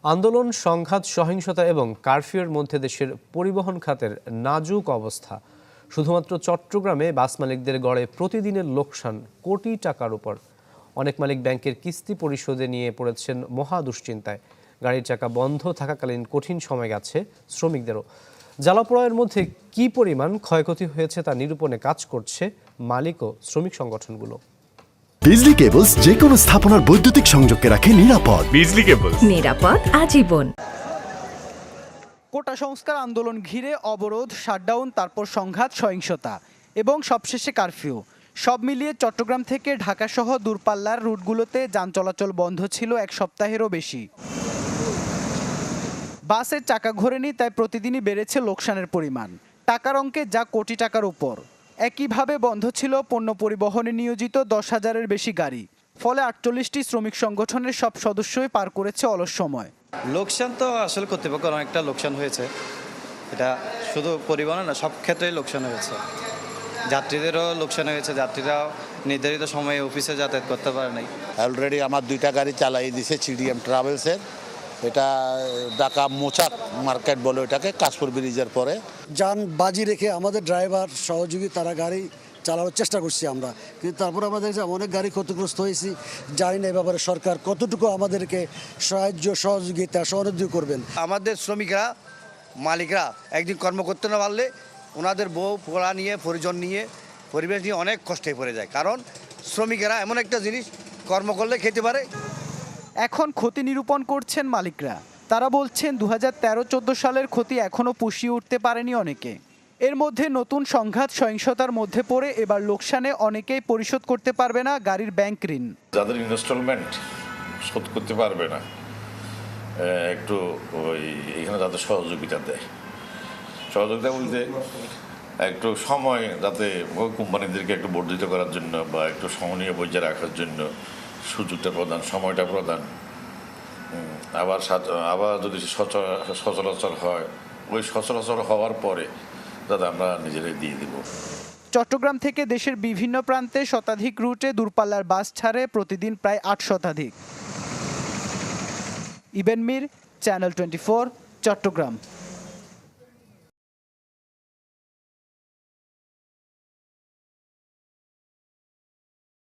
আন্দোলন, সংঘাত, সহিংসতা এবং কারফিউর মধ্যে দেশের পরিবহন খাতের নাজুক অবস্থা। শুধুমাত্র চট্টগ্রামে বাস মালিকদের গড়ে প্রতিদিনের লোকসান কোটি টাকার উপর। অনেক মালিক ব্যাংকের কিস্তি পরিশোধে নিয়ে পড়েছেন মহা দুশ্চিন্তায়। গাড়ির চাকা বন্ধ থাকাকালীন কঠিন সময় গেছে শ্রমিকদেরও। জ্বালাপোড়ার মধ্যে কী পরিমাণ ক্ষয়ক্ষতি হয়েছে তা নিরূপণে কাজ করছে মালিক ও শ্রমিক সংগঠনগুলো। বিজলি কেবলস যে কোনো স্থাপনার বৈদ্যুতিক সংযোগকে রাখে নিরাপদ। বিজলি কেবলস, নিরাপদ আজীবন। কোটা সংস্কার আন্দোলন ঘিরে অবরোধ, শাটডাউন, তারপর সংঘাত, সহিংসতা এবং সবশেষে কারফিউ। সব মিলিয়ে চট্টগ্রাম থেকে ঢাকাসহ দূরপাল্লার রুটগুলোতে যান চলাচল বন্ধ ছিল এক সপ্তাহেরও বেশি। বাসের চাকা ঘোরেনি, তাই প্রতিদিনই বেড়েছে লোকসানের পরিমাণ। টাকার অঙ্কে যা কোটি টাকার উপর। একইভাবে বন্ধ ছিল পণ্য পরিবহনে নিয়োজিত 10,000-এর বেশি গাড়ি। ফলে 48টি শ্রমিক সংগঠনের সব সদস্যই পার করেছে অলস সময়। লোকসান তো আসলে কর্তৃপক্ষের অনেকটা লোকসান হয়েছে। এটা শুধু পরিবহনে না, সব ক্ষেত্রেই লোকসান হয়েছে। যাত্রীদেরও লোকসান হয়েছে, যাত্রীরাও নির্ধারিত সময়ে অফিসে যাতায়াত করতে পারে নাই। অলরেডি আমার 2টা গাড়ি চালাই দিছে সিডিএম ট্রাভেলসের। এটা ঢাকা মোচাক মার্কেট বলে ওটাকে, কাশপুর ব্রিজের পরে। যান বাজি রেখে আমাদের ড্রাইভার সহযোগী তারা গাড়ি চালানোর চেষ্টা করছি আমরা, কিন্তু তারপর আমরা দেখছি অনেক গাড়ি ক্ষতিগ্রস্ত হয়েছি। জানি না এ ব্যাপারে সরকার কতটুকু আমাদেরকে সাহায্য, সহযোগিতা, সহযোগিতা করবেন। আমাদের শ্রমিকরা, মালিকরা একদিন কর্ম করতে না পারলে ওনাদের বউ পোড়া নিয়ে, পরিজন নিয়ে, পরিবেশ নিয়ে অনেক কষ্টে পড়ে যায়। কারণ শ্রমিকেরা এমন একটা জিনিস, কর্ম করলে খেতে পারে। এখন ক্ষতি নিরূপণ করছেন মালিকরা। তারা বলছেন 2013-14 সালের ক্ষতি এখনও পুষিয়ে উঠতে পারেনি অনেকে। এর মধ্যে নতুন সংঘাত, সহিংসতার মধ্যে পড়ে এবার লোকসানে অনেকেই পরিশোধ করতে পারবে না গাড়ির ব্যাংক ঋণ। যাদের ইনস্টলমেন্ট শোধ করতে পারবে না, একটু এখানে যাতে সহযোগিতা দেয়। সহযোগিতা বলতে একটু সময় যাতে কোম্পানিদেরকে একটু বর্ধিত করার জন্য বা একটু সহনীয় বজায় রাখার জন্য সুযোগটা প্রদান, সময়টা প্রদান। আবার যদি সচরাচর হয়, ওই সচরাচর হওয়ার পরে যাতে আমরা নিজেরাই দিয়ে দেব। চট্টগ্রাম থেকে দেশের বিভিন্ন প্রান্তে শতাধিক রুটে দূরপাল্লার বাস ছাড়ে প্রতিদিন প্রায় 8 শতাধিক। ইবেন মীর, চ্যানেল 24, চট্টগ্রাম।